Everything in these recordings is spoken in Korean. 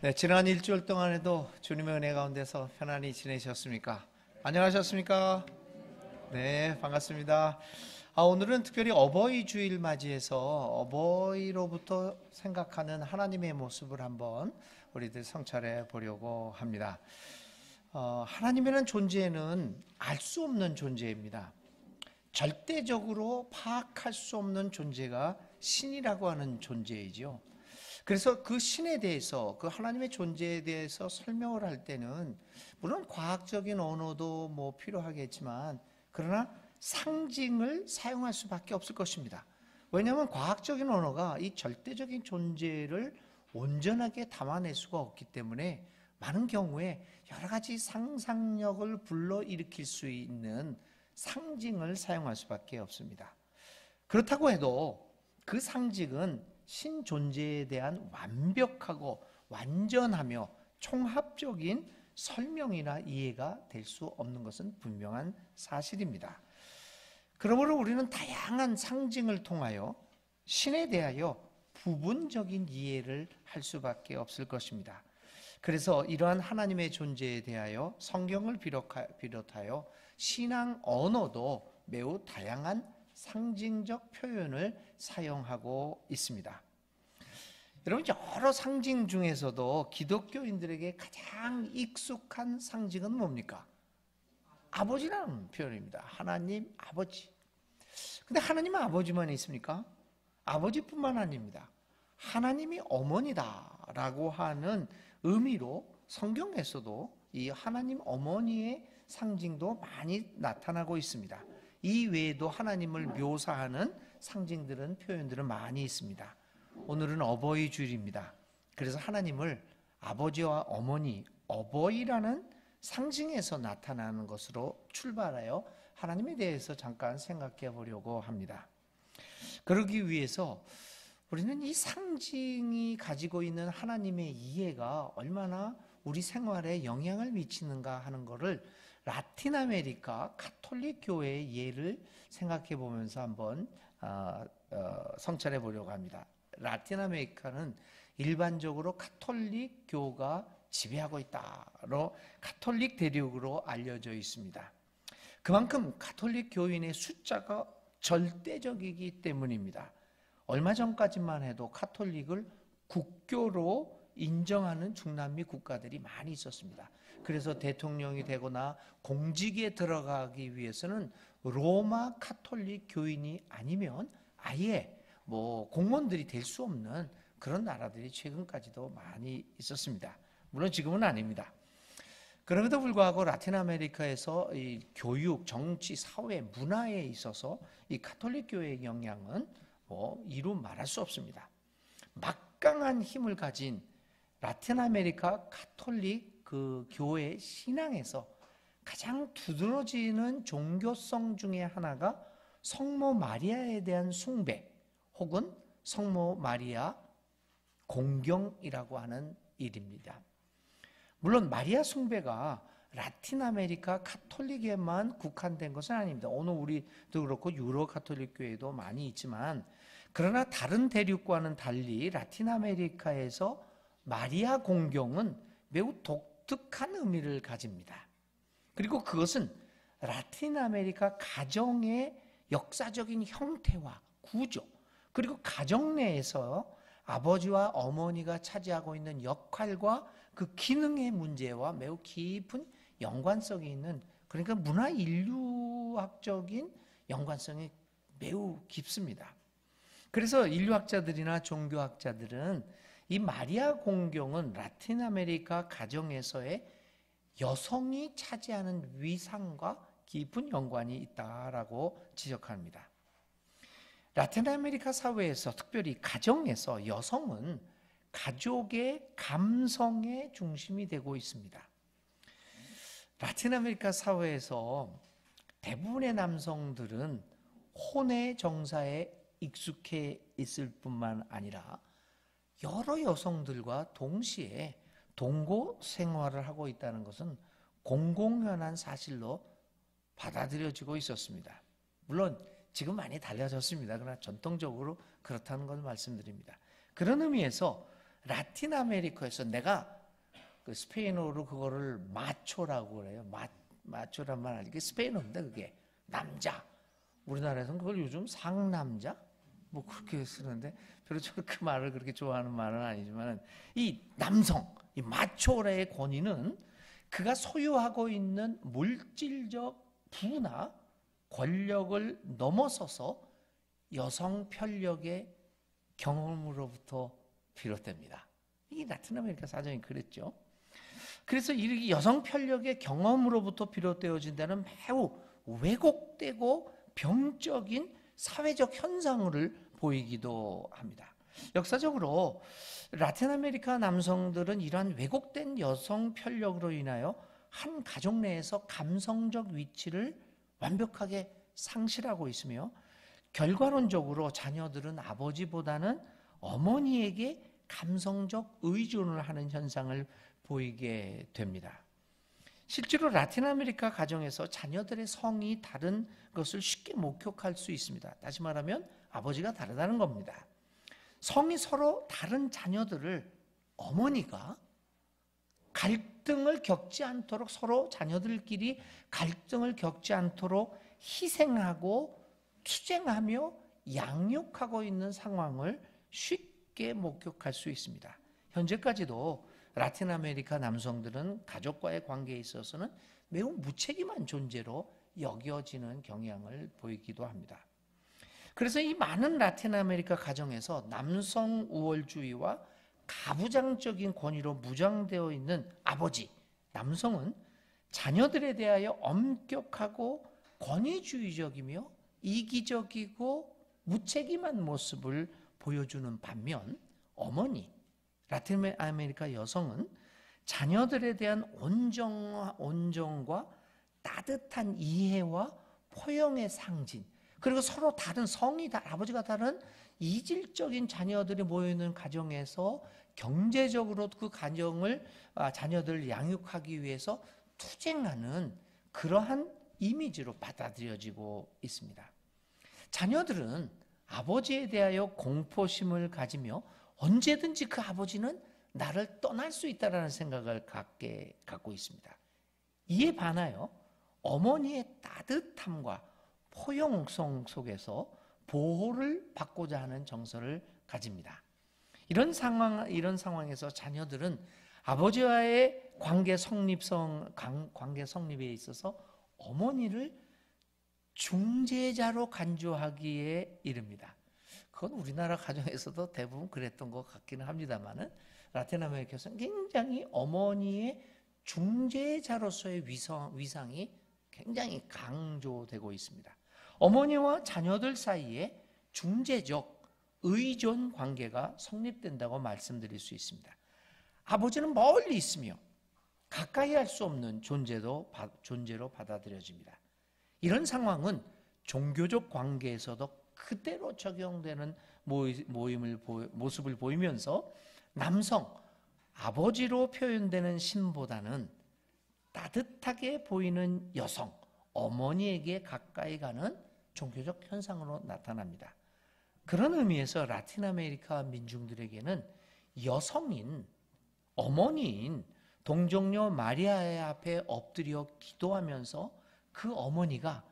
네, 지난 일주일 동안에도 주님의 은혜 가운데서 편안히 지내셨습니까? 안녕하셨습니까? 네, 반갑습니다. 오늘은 특별히 어버이 주일 맞이해서 어버이로부터 생각하는 하나님의 모습을 한번 우리들 성찰해 보려고 합니다. 하나님이라는 존재는 알 수 없는 존재입니다. 절대적으로 파악할 수 없는 존재가 신이라고 하는 존재이죠. 그래서 그 신에 대해서, 그 하나님의 존재에 대해서 설명을 할 때는 물론 과학적인 언어도 필요하겠지만, 그러나 상징을 사용할 수밖에 없을 것입니다. 왜냐하면 과학적인 언어가 이 절대적인 존재를 온전하게 담아낼 수가 없기 때문에 많은 경우에 여러 가지 상상력을 불러일으킬 수 있는 상징을 사용할 수밖에 없습니다. 그렇다고 해도 그 상징은 신 존재에 대한 완벽하고 완전하며 총합적인 설명이나 이해가 될 수 없는 것은 분명한 사실입니다. 그러므로 우리는 다양한 상징을 통하여 신에 대하여 부분적인 이해를 할 수밖에 없을 것입니다. 그래서 이러한 하나님의 존재에 대하여 성경을 비롯하여 신앙 언어도 매우 다양한 상징적 표현을 사용하고 있습니다. 여러분, 여러 상징 중에서도 기독교인들에게 가장 익숙한 상징은 뭡니까? 아버지라는 표현입니다. 하나님 아버지. 근데 하나님 아버지만 있습니까? 아버지뿐만 아닙니다. 하나님이 어머니다라고 하는 의미로 성경에서도 이 하나님 어머니의 상징도 많이 나타나고 있습니다. 이 외에도 하나님을 묘사하는 상징들은, 표현들은 많이 있습니다. 오늘은 어버이 주일입니다. 그래서 하나님을 아버지와 어머니, 어버이라는 상징에서 나타나는 것으로 출발하여 하나님에 대해서 잠깐 생각해 보려고 합니다. 그러기 위해서 우리는 이 상징이 가지고 있는 하나님의 이해가 얼마나 우리 생활에 영향을 미치는가 하는 것을 라틴 아메리카 가톨릭 교회의 예를 생각해 보면서 한번 성찰해 보려고 합니다. 라틴 아메리카는 일반적으로 가톨릭 교가 지배하고 있다로 가톨릭 대륙으로 알려져 있습니다. 그만큼 가톨릭 교인의 숫자가 절대적이기 때문입니다. 얼마 전까지만 해도 가톨릭을 국교로 인정하는 중남미 국가들이 많이 있었습니다. 그래서 대통령이 되거나 공직에 들어가기 위해서는 로마 가톨릭 교인이 아니면 아예 공무원들이 될 수 없는 그런 나라들이 최근까지도 많이 있었습니다. 물론 지금은 아닙니다. 그럼에도 불구하고 라틴 아메리카에서 이 교육, 정치, 사회, 문화에 있어서 이 가톨릭 교회의 영향은 이루 말할 수 없습니다. 막강한 힘을 가진 라틴 아메리카 가톨릭 그 교회 신앙에서 가장 두드러지는 종교성 중에 하나가 성모 마리아에 대한 숭배 혹은 성모 마리아 공경이라도 하는 일입니다. 물론 마리아 숭배가 라틴 아메리카 가톨릭에만 국한된 것은 아닙니다. 오늘 우리도 그렇고 유로 가톨릭 교회도 많이 있지만, 그러나 다른 대륙과는 달리 라틴 아메리카에서 마리아 공경은 매우 독특한 의미를 가집니다. 그리고 그것은 라틴 아메리카 가정의 역사적인 형태와 구조, 그리고 가정 내에서 아버지와 어머니가 차지하고 있는 역할과 그 기능의 문제와 매우 깊은 연관성이 있는, 그러니까 문화 인류학적인 연관성이 매우 깊습니다. 그래서 인류학자들이나 종교학자들은 이 마리아 공경은 라틴 아메리카 가정에서의 여성이 차지하는 위상과 깊은 연관이 있다라고 지적합니다. 라틴 아메리카 사회에서, 특별히 가정에서 여성은 가족의 감성의 중심이 되고 있습니다. 라틴 아메리카 사회에서 대부분의 남성들은 혼의 정사에 익숙해 있을 뿐만 아니라 여러 여성들과 동시에 동거 생활을 하고 있다는 것은 공공연한 사실로 받아들여지고 있었습니다. 물론 지금 많이 달라졌습니다. 그러나 전통적으로 그렇다는 것을 말씀드립니다. 그런 의미에서 라틴 아메리카에서 내가 그 스페인어로 그거를 마초라고 그래요. 마초란 말 알지? 스페인어인데 그게 남자. 우리나라에서는 그걸 요즘 상남자? 뭐 그렇게 쓰는데 별로 저는 그 말을 그렇게 좋아하는 말은 아니지만 이 남성, 이 마초의 권위는 그가 소유하고 있는 물질적 부나 권력을 넘어서서 여성 편력의 경험으로부터 비롯됩니다. 이 라틴 아메리카 사정이 그랬죠. 그래서 이 여성 편력의 경험으로부터 비롯되어진다는 매우 왜곡되고 병적인 사회적 현상을 보이기도 합니다. 역사적으로 라틴 아메리카 남성들은 이러한 왜곡된 여성 편력으로 인하여 한 가족 내에서 감성적 위치를 완벽하게 상실하고 있으며 결과론적으로 자녀들은 아버지보다는 어머니에게 감성적 의존을 하는 현상을 보이게 됩니다. 실제로 라틴 아메리카 가정에서 자녀들의 성이 다른 것을 쉽게 목격할 수 있습니다. 다시 말하면 아버지가 다르다는 겁니다. 성이 서로 다른 자녀들을 어머니가 갈등을 겪지 않도록 서로 자녀들끼리 갈등을 겪지 않도록 희생하고 투쟁하며 양육하고 있는 상황을 쉽게 목격할 수 있습니다. 현재까지도 라틴 아메리카 남성들은 가족과의 관계에 있어서는 매우 무책임한 존재로 여겨지는 경향을 보이기도 합니다. 그래서 이 많은 라틴 아메리카 가정에서 남성 우월주의와 가부장적인 권위로 무장되어 있는 아버지, 남성은 자녀들에 대하여 엄격하고 권위주의적이며 이기적이고 무책임한 모습을 보여주는 반면 어머니, 라틴 아메리카 여성은 자녀들에 대한 온정과 따뜻한 이해와 포용의 상징, 그리고 서로 다른 성이 아버지가 다른 이질적인 자녀들이 모여있는 가정에서 경제적으로 그 가정을 자녀들을 양육하기 위해서 투쟁하는 그러한 이미지로 받아들여지고 있습니다. 자녀들은 아버지에 대하여 공포심을 가지며 언제든지 그 아버지는 나를 떠날 수 있다는 생각을 갖고 있습니다. 이에 반하여 어머니의 따뜻함과 포용성 속에서 보호를 받고자 하는 정서를 가집니다. 이런 상황에서 자녀들은 아버지와의 관계 성립에 있어서 어머니를 중재자로 간주하기에 이릅니다. 그건 우리나라 가정에서도 대부분 그랬던 것 같기는 합니다만은 라틴 아메리카에서는 굉장히 어머니의 중재자로서의 위상이 굉장히 강조되고 있습니다. 어머니와 자녀들 사이에 중재적 의존 관계가 성립된다고 말씀드릴 수 있습니다. 아버지는 멀리 있으며 가까이 할 수 없는 존재로 받아들여집니다. 이런 상황은 종교적 관계에서도 그대로 적용되는 모습을 보이면서 남성, 아버지로 표현되는 신보다는 따뜻하게 보이는 여성, 어머니에게 가까이 가는 종교적 현상으로 나타납니다. 그런 의미에서 라틴 아메리카 민중들에게는 여성인, 어머니인 동정녀 마리아의 앞에 엎드려 기도하면서 그 어머니가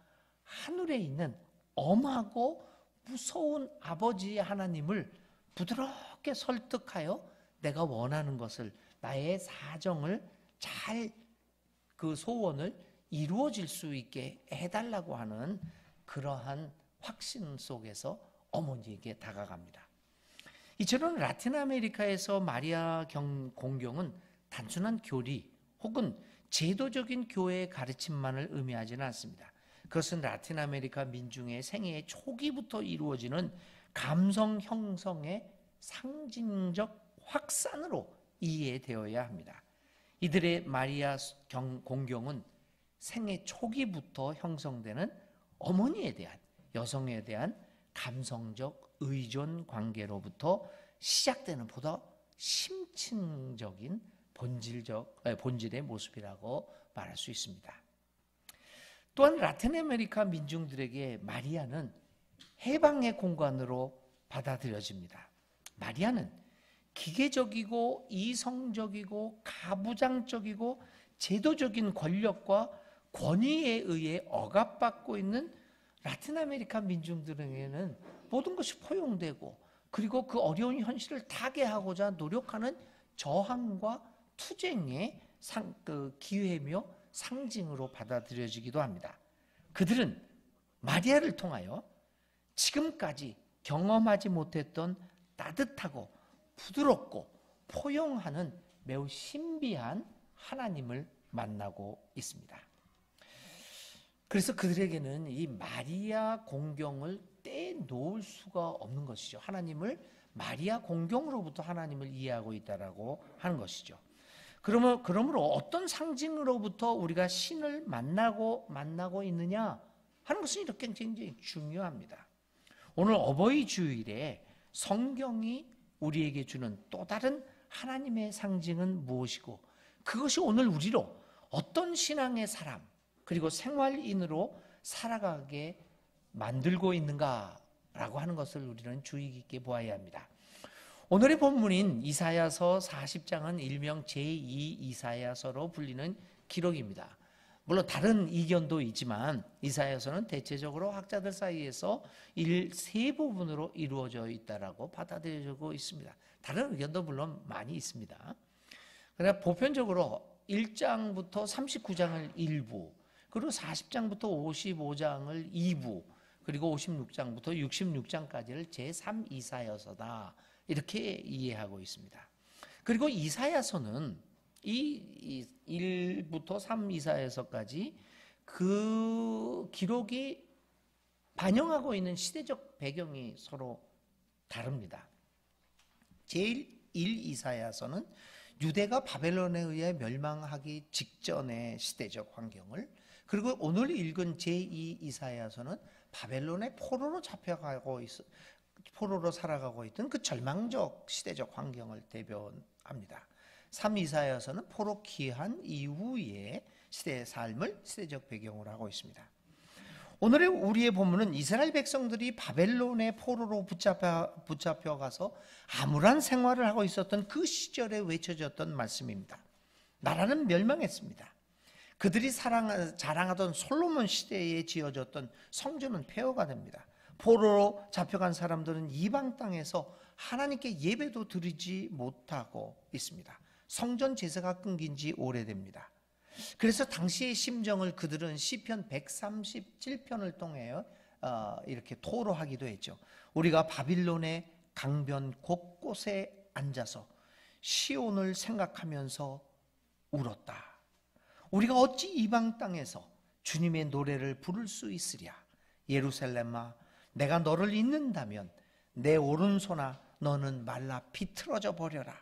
하늘에 있는 엄하고 무서운 아버지 하나님을 부드럽게 설득하여 내가 원하는 것을, 나의 사정을 잘 그 소원을 이루어질 수 있게 해달라고 하는 그러한 확신 속에서 어머니에게 다가갑니다. 이처럼 라틴 아메리카에서 마리아 공경은 단순한 교리 혹은 제도적인 교회의 가르침만을 의미하지는 않습니다. 그것은 라틴 아메리카 민중의 생애의 초기부터 이루어지는 감성 형성의 상징적 확산으로 이해되어야 합니다. 이들의 마리아 공경은 생애 초기부터 형성되는 어머니에 대한, 여성에 대한 감성적 의존 관계로부터 시작되는 보다 심층적인 본질의 모습이라고 말할 수 있습니다. 또한 라틴 아메리카 민중들에게 마리아는 해방의 공간으로 받아들여집니다. 마리아는 기계적이고 이성적이고 가부장적이고 제도적인 권력과 권위에 의해 억압받고 있는 라틴 아메리카 민중들에게는 모든 것이 포용되고, 그리고 그 어려운 현실을 타개하고자 노력하는 저항과 투쟁의 기회며 상징으로 받아들여지기도 합니다. 그들은 마리아를 통하여 지금까지 경험하지 못했던 따뜻하고 부드럽고 포용하는 매우 신비한 하나님을 만나고 있습니다. 그래서 그들에게는 이 마리아 공경을 떼놓을 수가 없는 것이죠. 하나님을 마리아 공경으로부터 하나님을 이해하고 있다라고 하는 것이죠. 그러므로 어떤 상징으로부터 우리가 신을 만나고 있느냐 하는 것은 이렇게 굉장히 중요합니다. 오늘 어버이 주일에 성경이 우리에게 주는 또 다른 하나님의 상징은 무엇이고, 그것이 오늘 우리로 어떤 신앙의 사람 그리고 생활인으로 살아가게 만들고 있는가라고 하는 것을 우리는 주의 깊게 보아야 합니다. 오늘의 본문인 이사야서 40장은 일명 제2 이사야서로 불리는 기록입니다. 물론 다른 이견도 있지만 이사야서는 대체적으로 학자들 사이에서 세 부분으로 이루어져 있다라고 받아들여지고 있습니다. 다른 의견도 물론 많이 있습니다. 그러나 보편적으로 1장부터 39장을 일부, 그리고 40장부터 55장을 2부, 그리고 56장부터 66장까지를 제3 이사야서다, 이렇게 이해하고 있습니다. 그리고 이사야서는 이 1부터 3 이사야서까지 그 기록이 반영하고 있는 시대적 배경이 서로 다릅니다. 제1 이사야서는 유대가 바벨론에 의해 멸망하기 직전의 시대적 환경을, 그리고 오늘 읽은 제2 이사야서는 바벨론의 포로로 살아가고 있던 그 절망적 시대적 환경을 대변합니다. 3 이사야서는 포로 귀환 이후의 시대의 삶을 시대적 배경으로 하고 있습니다. 오늘의 우리의 본문은 이스라엘 백성들이 바벨론의 포로로 붙잡혀 가서 암울한 생활을 하고 있었던 그 시절에 외쳐졌던 말씀입니다. 나라는 멸망했습니다. 그들이 자랑하던 솔로몬 시대에 지어졌던 성전은 폐허가 됩니다. 포로로 잡혀간 사람들은 이방 땅에서 하나님께 예배도 드리지 못하고 있습니다. 성전 제사가 끊긴 지 오래됩니다. 그래서 당시의 심정을 그들은 시편 137편을 통해 이렇게 토로하기도 했죠. 우리가 바빌론의 강변 곳곳에 앉아서 시온을 생각하면서 울었다. 우리가 어찌 이방 땅에서 주님의 노래를 부를 수 있으랴. 예루살렘아, 내가 너를 잊는다면 내 오른손아 너는 말라 비틀어져 버려라.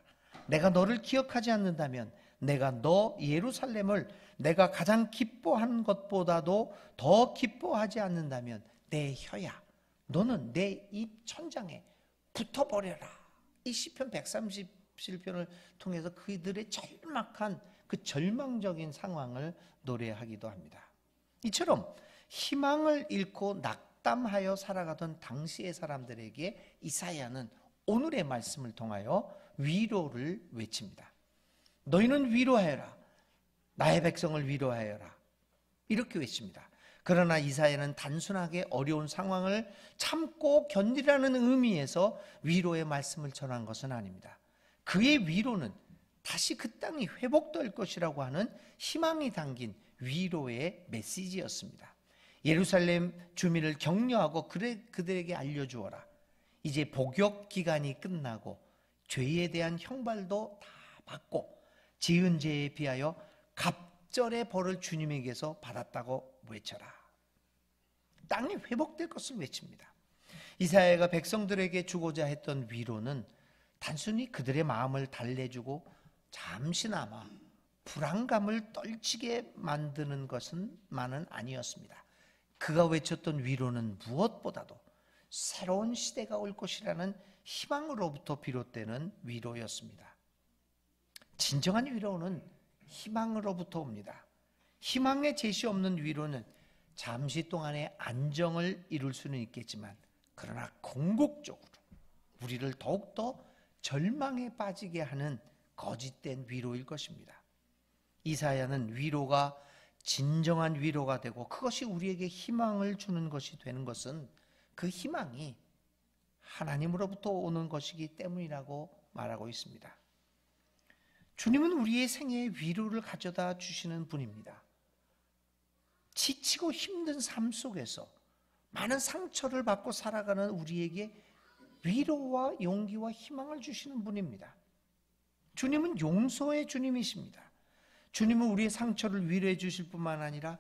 내가 너를 기억하지 않는다면 내가 너 예루살렘을 내가 가장 기뻐한 것보다도 더 기뻐하지 않는다면 내 혀야 너는 내 입 천장에 붙어버려라. 이 시편 137편을 통해서 그들의 절막한 그 절망적인 상황을 노래하기도 합니다. 이처럼 희망을 잃고 낙담하여 살아가던 당시의 사람들에게 이사야는 오늘의 말씀을 통하여 위로를 외칩니다. 너희는 위로하여라. 나의 백성을 위로하여라. 이렇게 외칩니다. 그러나 이사야는 단순하게 어려운 상황을 참고 견디라는 의미에서 위로의 말씀을 전한 것은 아닙니다. 그의 위로는 다시 그 땅이 회복될 것이라고 하는 희망이 담긴 위로의 메시지였습니다. 예루살렘 주민을 격려하고 그들에게 알려주어라. 이제 복역 기간이 끝나고 죄에 대한 형벌도 다 받고 지은 죄에 비하여 갑절의 벌을 주님에게서 받았다고 외쳐라. 땅이 회복될 것을 외칩니다. 이사야가 백성들에게 주고자 했던 위로는 단순히 그들의 마음을 달래주고 잠시나마 불안감을 떨치게 만드는 것만은 아니었습니다. 그가 외쳤던 위로는 무엇보다도 새로운 시대가 올 것이라는 희망으로부터 비롯되는 위로였습니다. 진정한 위로는 희망으로부터 옵니다. 희망의 제시 없는 위로는 잠시 동안의 안정을 이룰 수는 있겠지만, 그러나 궁극적으로 우리를 더욱더 절망에 빠지게 하는 거짓된 위로일 것입니다. 이사야는 위로가 진정한 위로가 되고 그것이 우리에게 희망을 주는 것이 되는 것은 그 희망이 하나님으로부터 오는 것이기 때문이라고 말하고 있습니다. 주님은 우리의 생애에 위로를 가져다 주시는 분입니다. 지치고 힘든 삶 속에서 많은 상처를 받고 살아가는 우리에게 위로와 용기와 희망을 주시는 분입니다. 주님은 용서의 주님이십니다. 주님은 우리의 상처를 위로해 주실 뿐만 아니라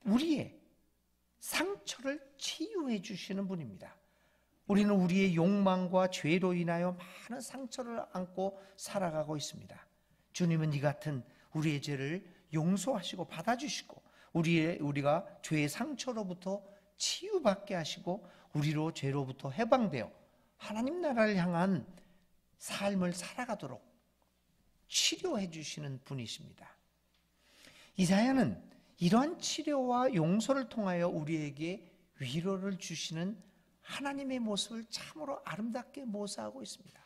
우리의 상처를 치유해 주시는 분입니다. 우리는 우리의 욕망과 죄로 인하여 많은 상처를 안고 살아가고 있습니다. 주님은 이 같은 우리의 죄를 용서하시고 받아주시고 우리가 죄의 상처로부터 치유받게 하시고 우리로 죄로부터 해방되어 하나님 나라를 향한 삶을 살아가도록 치료해 주시는 분이십니다. 이사야는 이러한 치료와 용서를 통하여 우리에게 위로를 주시는 하나님의 모습을 참으로 아름답게 묘사하고 있습니다.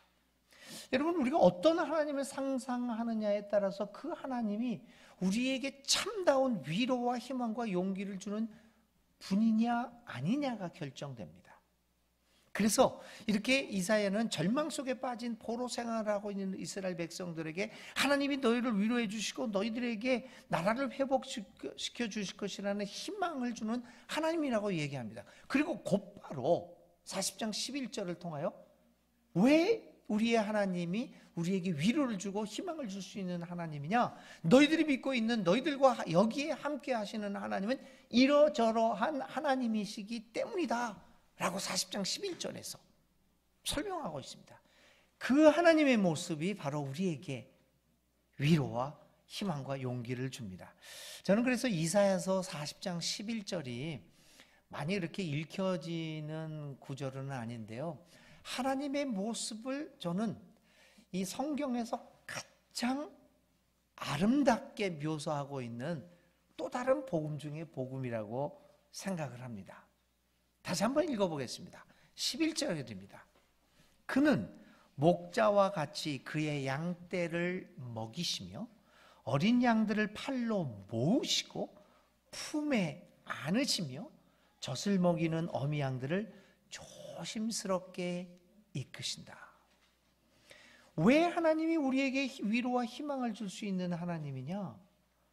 여러분, 우리가 어떤 하나님을 상상하느냐에 따라서 그 하나님이 우리에게 참다운 위로와 희망과 용기를 주는 분이냐 아니냐가 결정됩니다. 그래서 이렇게 이사야는 절망 속에 빠진 포로 생활하고 있는 이스라엘 백성들에게 하나님이 너희를 위로해 주시고 너희들에게 나라를 회복시켜 주실 것이라는 희망을 주는 하나님이라고 얘기합니다. 그리고 곧바로 40장 11절을 통하여 왜 우리의 하나님이 우리에게 위로를 주고 희망을 줄 수 있는 하나님이냐? 너희들이 믿고 있는 너희들과 여기에 함께 하시는 하나님은 이러저러한 하나님이시기 때문이다 라고 40장 11절에서 설명하고 있습니다. 그 하나님의 모습이 바로 우리에게 위로와 희망과 용기를 줍니다. 저는 그래서 이사야서 40장 11절이 많이 이렇게 읽혀지는 구절은 아닌데요, 하나님의 모습을 저는 이 성경에서 가장 아름답게 묘사하고 있는 또 다른 복음 중에 복음이라고 생각을 합니다. 다시 한번 읽어보겠습니다. 11절입니다. 그는 목자와 같이 그의 양떼를 먹이시며 어린 양들을 팔로 모으시고 품에 안으시며 젖을 먹이는 어미 양들을 조심스럽게 이끄신다. 왜 하나님이 우리에게 위로와 희망을 줄 수 있는 하나님이냐?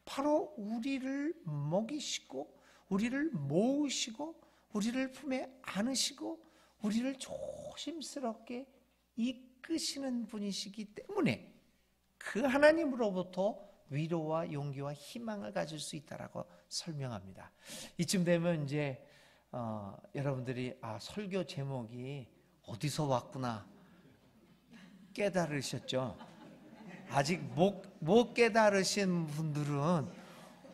바로 우리를 먹이시고 우리를 모으시고 우리를 품에 안으시고 우리를 조심스럽게 이끄시는 분이시기 때문에 그 하나님으로부터 위로와 용기와 희망을 가질 수 있다라고 설명합니다. 이쯤 되면 이제 여러분들이 설교 제목이 어디서 왔구나 깨달으셨죠? 아직 못 깨달으신 분들은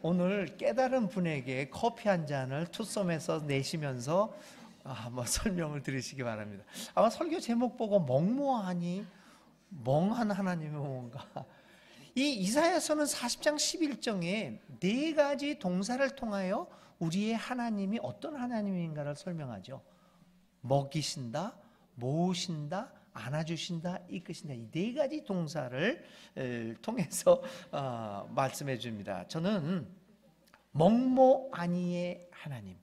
오늘 깨달은 분에게 커피 한 잔을 투썸에서 내시면서 한번 설명을 들으시기 바랍니다. 아마 설교 제목 보고 멍무하니 멍한 하나님이 뭔가. 이 이사야서는 40장 11장에 네 가지 동사를 통하여 우리의 하나님이 어떤 하나님인가를 설명하죠. 먹이신다, 모으신다, 안아주신다, 이끄신다. 이 네 가지 동사를 통해서 말씀해 줍니다. 저는 먹모아니의 하나님,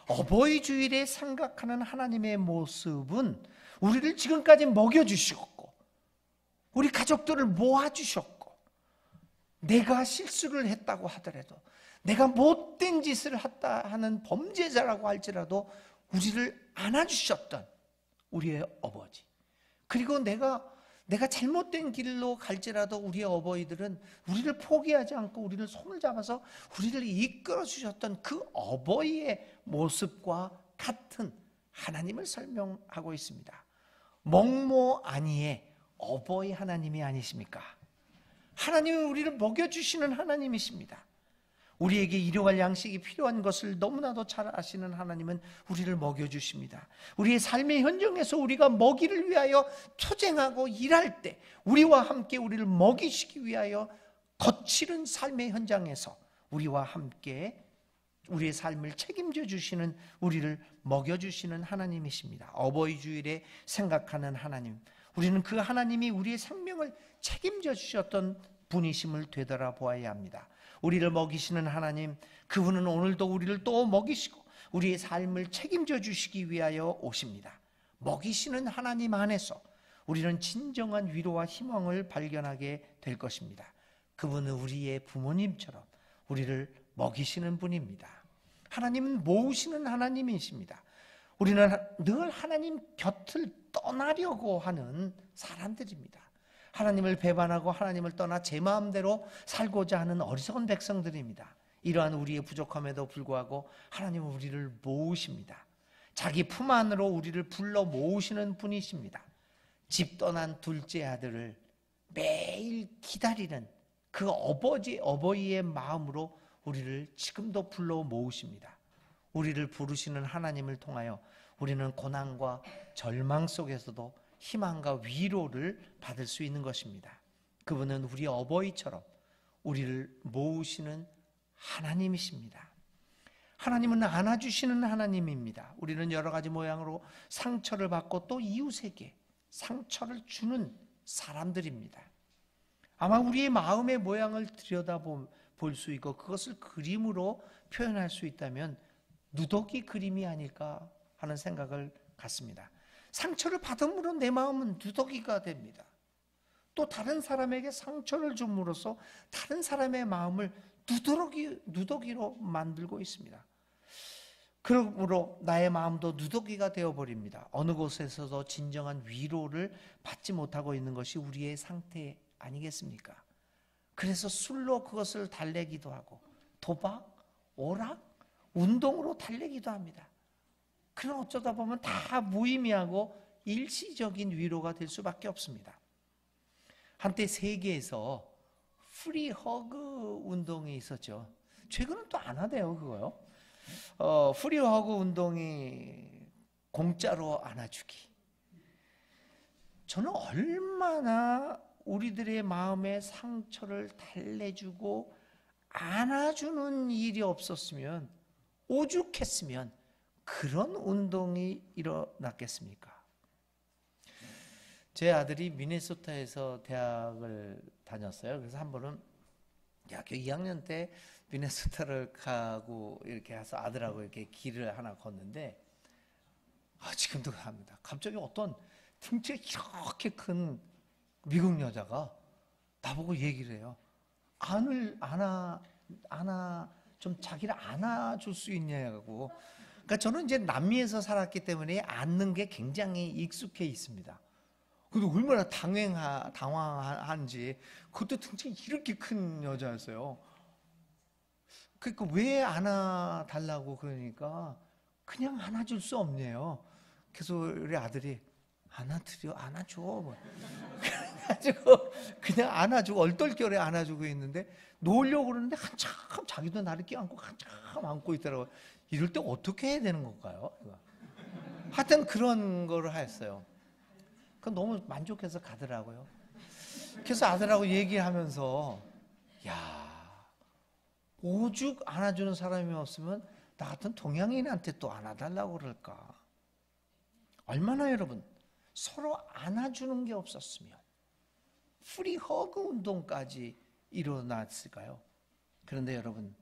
어버이 주일에 생각하는 하나님의 모습은 우리를 지금까지 먹여주셨고 우리 가족들을 모아주셨고 내가 실수를 했다고 하더라도 내가 못된 짓을 했다 하는 범죄자라고 할지라도 우리를 안아주셨던 우리의 어버지, 그리고 내가 잘못된 길로 갈지라도 우리의 어버이들은 우리를 포기하지 않고 우리를 손을 잡아서 우리를 이끌어 주셨던 그 어버이의 모습과 같은 하나님을 설명하고 있습니다. 먹모아니의 어버이 하나님이 아니십니까? 하나님은 우리를 먹여주시는 하나님이십니다. 우리에게 일용할 양식이 필요한 것을 너무나도 잘 아시는 하나님은 우리를 먹여주십니다. 우리의 삶의 현장에서 우리가 먹이를 위하여 투쟁하고 일할 때 우리와 함께 우리를 먹이시기 위하여 거칠은 삶의 현장에서 우리와 함께 우리의 삶을 책임져 주시는, 우리를 먹여주시는 하나님이십니다. 어버이 주일에 생각하는 하나님, 우리는 그 하나님이 우리의 생명을 책임져 주셨던 분이심을 되돌아보아야 합니다. 우리를 먹이시는 하나님, 그분은 오늘도 우리를 또 먹이시고 우리의 삶을 책임져 주시기 위하여 오십니다. 먹이시는 하나님 안에서 우리는 진정한 위로와 희망을 발견하게 될 것입니다. 그분은 우리의 부모님처럼 우리를 먹이시는 분입니다. 하나님은 모으시는 하나님이십니다. 우리는 늘 하나님 곁을 떠나려고 하는 사람들입니다. 하나님을 배반하고 하나님을 떠나 제 마음대로 살고자 하는 어리석은 백성들입니다. 이러한 우리의 부족함에도 불구하고 하나님은 우리를 모으십니다. 자기 품 안으로 우리를 불러 모으시는 분이십니다. 집 떠난 둘째 아들을 매일 기다리는 그 어버이의 마음으로 우리를 지금도 불러 모으십니다. 우리를 부르시는 하나님을 통하여 우리는 고난과 절망 속에서도 희망과 위로를 받을 수 있는 것입니다. 그분은 우리 어버이처럼 우리를 모으시는 하나님이십니다. 하나님은 안아주시는 하나님입니다. 우리는 여러 가지 모양으로 상처를 받고 또 이웃에게 상처를 주는 사람들입니다. 아마 우리의 마음의 모양을 들여다볼 수 있고 그것을 그림으로 표현할 수 있다면 누더기 그림이 아닐까 하는 생각을 갖습니다. 상처를 받음으로 내 마음은 누더기가 됩니다. 또 다른 사람에게 상처를 줌으로써 다른 사람의 마음을 누더기로 만들고 있습니다. 그러므로 나의 마음도 누더기가 되어버립니다. 어느 곳에서도 진정한 위로를 받지 못하고 있는 것이 우리의 상태 아니겠습니까? 그래서 술로 그것을 달래기도 하고 도박, 오락, 운동으로 달래기도 합니다. 그럼 어쩌다 보면 다 무의미하고 일시적인 위로가 될 수밖에 없습니다. 한때 세계에서 프리 허그 운동이 있었죠. 최근은 또 안 하대요, 그거요. 프리 허그 운동이 공짜로 안아주기. 저는 얼마나 우리들의 마음의 상처를 달래주고 안아주는 일이 없었으면, 오죽했으면 그런 운동이 일어났겠습니까? 제 아들이 미네소타에서 대학을 다녔어요. 그래서 한 번은 대학교 2학년 때 미네소타를 가고 이렇게 해서 아들하고 이렇게 길을 하나 걷는데, 지금도 합니다. 갑자기 어떤 등치가 이렇게 큰 미국 여자가 나보고 얘기를 해요. 좀 자기를 안아줄 수 있냐고. 그러니까 저는 이제 남미에서 살았기 때문에 안는 게 굉장히 익숙해 있습니다. 근데 얼마나 당황한지, 그것도 등치가 이렇게 큰 여자였어요. 그러니까 왜 안아달라고 그러니까 그냥 안아줄 수 없네요. 그래서 우리 아들이 안아줘. 뭐. 그래가지고 그냥 안아주고 얼떨결에 안아주고 있는데 놓으려고 그러는데 한참 자기도 나를 껴안고 한참 안고 있더라고요. 이럴 때 어떻게 해야 되는 걸까요? 하여튼 그런 거를 했어요. 너무 만족해서 가더라고요. 그래서 아들하고 얘기하면서 오죽 안아주는 사람이 없으면 나 같은 동양인한테 또 안아달라고 그럴까. 얼마나 여러분 서로 안아주는 게 없었으면 프리 허그 운동까지 일어났을까요? 그런데 여러분,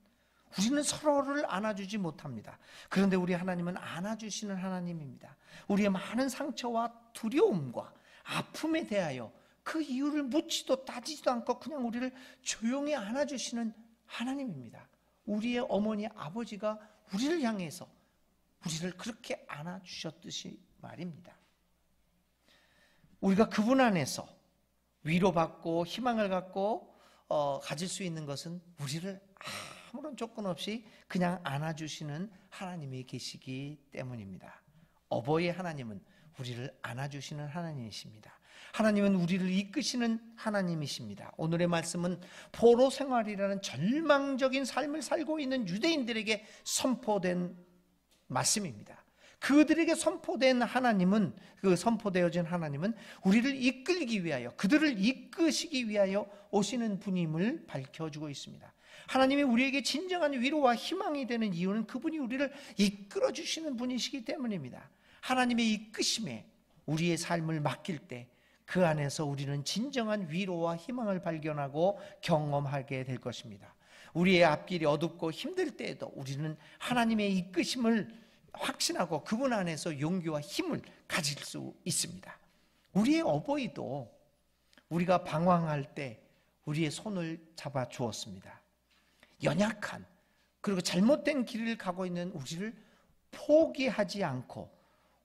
우리는 서로를 안아주지 못합니다. 그런데 우리 하나님은 안아주시는 하나님입니다. 우리의 많은 상처와 두려움과 아픔에 대하여 그 이유를 묻지도 따지지도 않고 그냥 우리를 조용히 안아주시는 하나님입니다. 우리의 어머니, 아버지가 우리를 향해서 우리를 그렇게 안아주셨듯이 말입니다. 우리가 그분 안에서 위로받고 희망을 갖고 가질 수 있는 것은 우리를 아무런 조건 없이 그냥 안아주시는 하나님이 계시기 때문입니다. 어버이 하나님은 우리를 안아주시는 하나님이십니다. 하나님은 우리를 이끄시는 하나님이십니다. 오늘의 말씀은 포로 생활이라는 절망적인 삶을 살고 있는 유대인들에게 선포된 말씀입니다. 그들에게 선포된 하나님은, 선포되어진 하나님은 우리를 이끌기 위하여, 그들을 이끄시기 위하여 오시는 분임을 밝혀주고 있습니다. 하나님이 우리에게 진정한 위로와 희망이 되는 이유는 그분이 우리를 이끌어 주시는 분이시기 때문입니다. 하나님의 이끄심에 우리의 삶을 맡길 때 그 안에서 우리는 진정한 위로와 희망을 발견하고 경험하게 될 것입니다. 우리의 앞길이 어둡고 힘들 때에도 우리는 하나님의 이끄심을 확신하고 그분 안에서 용기와 힘을 가질 수 있습니다. 우리의 어버이도 우리가 방황할 때 우리의 손을 잡아 주었습니다. 연약한 그리고 잘못된 길을 가고 있는 우리를 포기하지 않고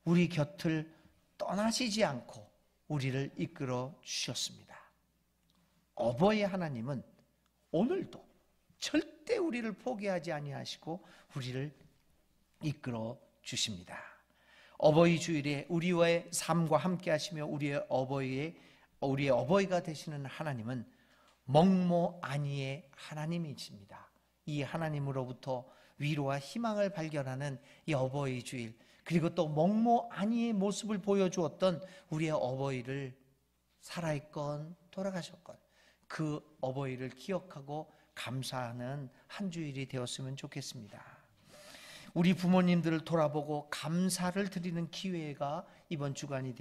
우리 곁을 떠나시지 않고 우리를 이끌어 주셨습니다. 어버이 하나님은 오늘도 절대 우리를 포기하지 아니하시고 우리를 이끌어 주십니다. 어버이 주일에 우리와의 삶과 함께 하시며 우리의 어버이가 되시는 하나님은 먹모 아니의 하나님이십니다. 이 하나님으로부터 위로와 희망을 발견하는 이 어버이 주일, 그리고 또 먹모 아니의 모습을 보여주었던 우리의 어버이를 살아있건 돌아가셨건 그 어버이를 기억하고 감사하는 한 주일이 되었으면 좋겠습니다. 우리 부모님들을 돌아보고 감사를 드리는 기회가 이번 주간이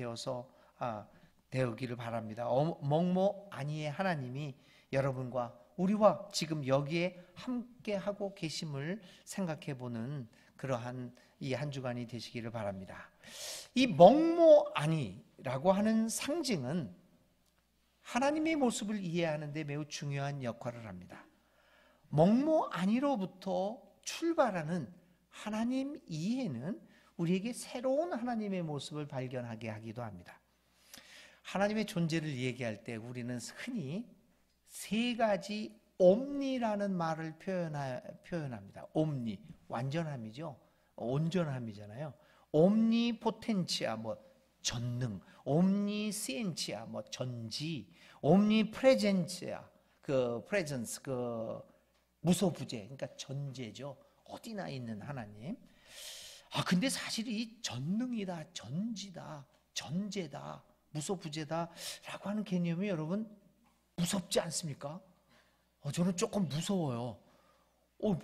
되었기를 바랍니다. 먹모 아니의 하나님이 여러분과 우리와 지금 여기에 함께하고 계심을 생각해보는 그러한 이 한 주간이 되시기를 바랍니다. 이 먹모 아니라고 하는 상징은 하나님의 모습을 이해하는 데 매우 중요한 역할을 합니다. 먹모 아니로부터 출발하는 하나님 이해는 우리에게 새로운 하나님의 모습을 발견하게 하기도 합니다. 하나님의 존재를 얘기할 때 우리는 흔히 세 가지 옴니라는 말을 표현합니다. 옴니, 완전함이죠. 온전함이잖아요. 옴니포텐치아, 전능, 옴니시엔치아, 전지, 옴니프레젠치아, 프레젠스, 무소부재, 그러니까 전제죠. 어디나 있는 하나님. 근데 사실 이 전능이다, 전지다, 전제다, 무소부재다 라고 하는 개념이 여러분 무섭지 않습니까? 저는 조금 무서워요.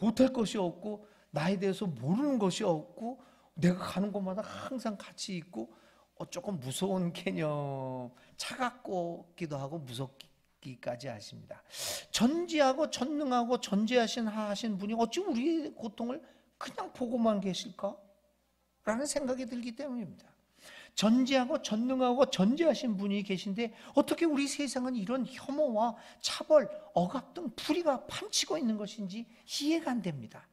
못할 것이 없고 나에 대해서 모르는 것이 없고 내가 가는 곳마다 항상 같이 있고 조금 무서운 개념, 차갑기도 하고 무섭기까지 하십니다. 전지하고 전능하고 전제하신 분이 어찌 우리의 고통을 그냥 보고만 계실까? 라는 생각이 들기 때문입니다. 전지하고 전능하고 전제하신 분이 계신데 어떻게 우리 세상은 이런 혐오와 차벌, 억압 등 불의가 판치고 있는 것인지 이해가 안 됩니다.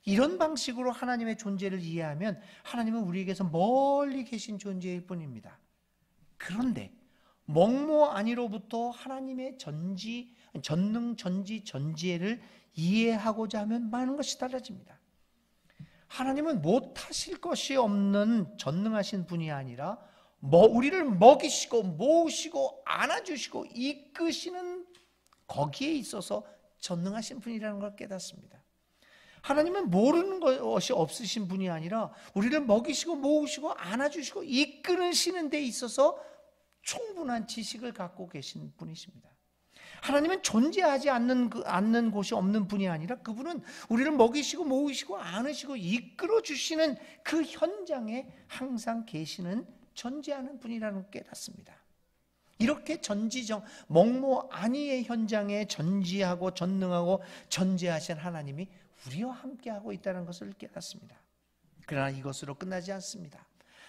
이런 방식으로 하나님의 존재를 이해하면 하나님은 우리에게서 멀리 계신 존재일 뿐입니다. 그런데 먹모 아니로부터 하나님의 전능, 전지, 전지를 이해하고자 하면 많은 것이 달라집니다. 하나님은 못하실 것이 없는 전능하신 분이 아니라 우리를 먹이시고 모으시고 안아주시고 이끄시는 거기에 있어서 전능하신 분이라는 걸 깨닫습니다. 하나님은 모르는 것이 없으신 분이 아니라 우리를 먹이시고 모으시고 안아주시고 이끌으시는 데 있어서 충분한 지식을 갖고 계신 분이십니다. 하나님은 존재하지 않는 곳이 없는 분이 아니라 그분은 우리를 먹이시고 모으시고 안으시고 이끌어 주시는 그 현장에 항상 계시는 존재하는 분이라는 걸 깨닫습니다. 이렇게 먹모 아니의 현장에 전지하고 전능하고 전제하신 하나님이 우리와 함께하고 있다는 것을 깨닫습니다. 그러나 이것으로 끝나지 않습니다.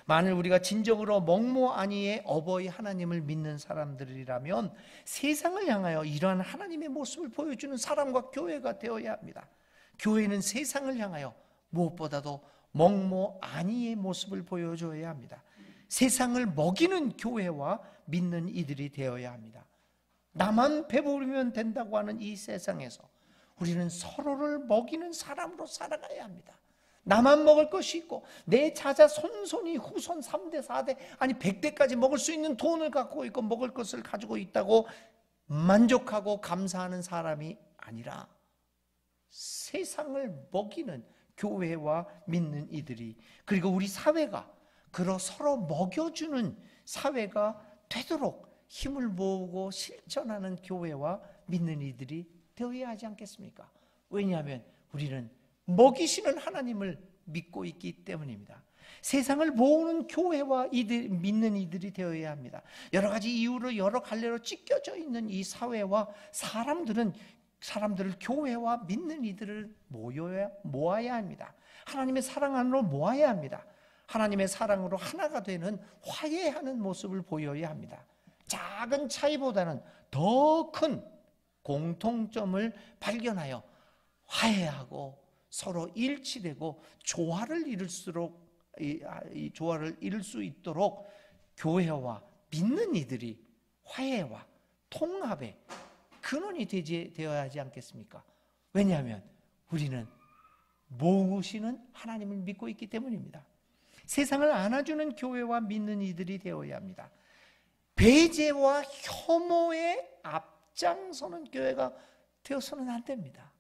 만일 우리가 진정으로 먹모 아니의 어버이 하나님을 믿는 사람들이라면 세상을 향하여 이러한 하나님의 모습을 보여주는 사람과 교회가 되어야 합니다. 교회는 세상을 향하여 무엇보다도 먹모 아니의 모습을 보여줘야 합니다. 세상을 먹이는 교회와 믿는 이들이 되어야 합니다. 나만 배부르면 된다고 하는 이 세상에서 우리는 서로를 먹이는 사람으로 살아가야 합니다. 나만 먹을 것이 있고 내 자자 손손이 후손 3대 4대 아니 100대까지 먹을 수 있는 돈을 갖고 있고 먹을 것을 가지고 있다고 만족하고 감사하는 사람이 아니라 세상을 먹이는 교회와 믿는 이들이, 그리고 우리 사회가 서로 먹여주는 사회가 되도록 힘을 모으고 실천하는 교회와 믿는 이들이 되어야 하지 않겠습니까? 왜냐하면 우리는 먹이시는 하나님을 믿고 있기 때문입니다. 세상을 모으는 교회와 믿는 이들이 되어야 합니다. 여러 가지 이유로 여러 갈래로 찢겨져 있는 이 사회와 사람들을 교회와 믿는 이들을 모아야 합니다. 하나님의 사랑 안으로 모아야 합니다. 하나님의 사랑으로 하나가 되는 화해하는 모습을 보여야 합니다. 작은 차이보다는 더 큰 공통점을 발견하여 화해하고 서로 일치되고 조화를 이룰 수 있도록 교회와 믿는 이들이 화해와 통합의 근원이 되어야 하지 않겠습니까? 왜냐하면 우리는 모으시는 하나님을 믿고 있기 때문입니다. 세상을 안아주는 교회와 믿는 이들이 되어야 합니다. 배제와 혐오에 앞장서는 교회가 되어서는 안 됩니다.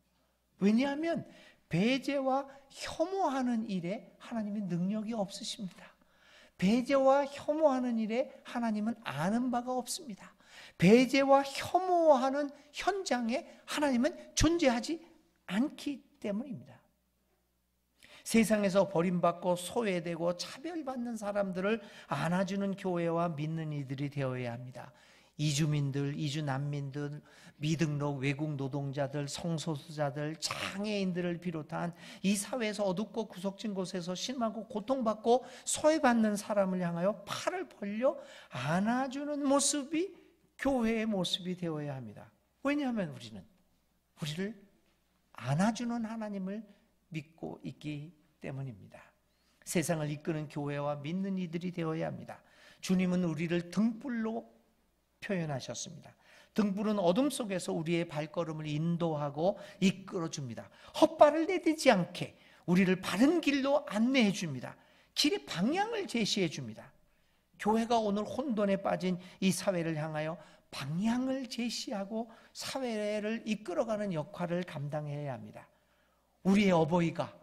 왜냐하면 배제와 혐오하는 일에 하나님의 능력이 없으십니다. 배제와 혐오하는 일에 하나님은 아는 바가 없습니다. 배제와 혐오하는 현장에 하나님은 존재하지 않기 때문입니다. 세상에서 버림받고 소외되고 차별받는 사람들을 안아주는 교회와 믿는 이들이 되어야 합니다. 이주민들, 이주난민들, 미등록 외국 노동자들, 성소수자들, 장애인들을 비롯한 이 사회에서 어둡고 구석진 곳에서 실망하고 고통받고 소외받는 사람을 향하여 팔을 벌려 안아주는 모습이 교회의 모습이 되어야 합니다. 왜냐하면 우리를 안아주는 하나님을 믿고 있기 때문입니다. 세상을 이끄는 교회와 믿는 이들이 되어야 합니다. 주님은 우리를 등불로 표현하셨습니다. 등불은 어둠 속에서 우리의 발걸음을 인도하고 이끌어줍니다. 헛발을 내딛지 않게 우리를 바른 길로 안내해 줍니다. 길의 방향을 제시해 줍니다. 교회가 오늘 혼돈에 빠진 이 사회를 향하여 방향을 제시하고 사회를 이끌어가는 역할을 감당해야 합니다. 우리의 어버이가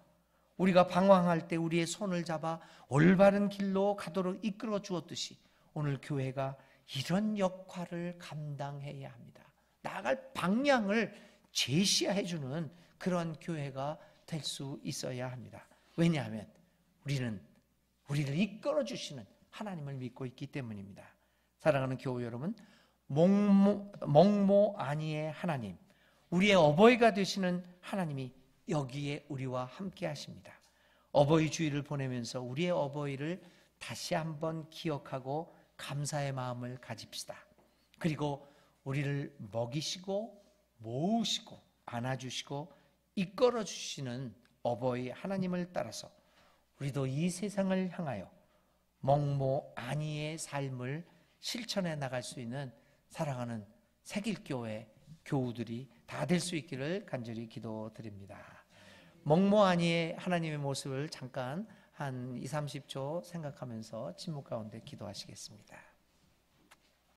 우리가 방황할 때 우리의 손을 잡아 올바른 길로 가도록 이끌어 주었듯이 오늘 교회가 이런 역할을 감당해야 합니다. 나아갈 방향을 제시해 주는 그런 교회가 될 수 있어야 합니다. 왜냐하면 우리를 이끌어 주시는 하나님을 믿고 있기 때문입니다. 사랑하는 교회 여러분, 멍모 아니의 하나님, 우리의 어버이가 되시는 하나님이 여기에 우리와 함께 하십니다. 어버이 주일을 보내면서 우리의 어버이를 다시 한번 기억하고 감사의 마음을 가집시다. 그리고 우리를 먹이시고 모으시고 안아주시고 이끌어 주시는 어버이 하나님을 따라서 우리도 이 세상을 향하여 멍모 아니의 삶을 실천해 나갈 수 있는 사랑하는 새길교회 교우들이 다 될 수 있기를 간절히 기도드립니다. 멍모 아니의 하나님의 모습을 잠깐 한 20-30초 생각하면서 침묵 가운데 기도하시겠습니다.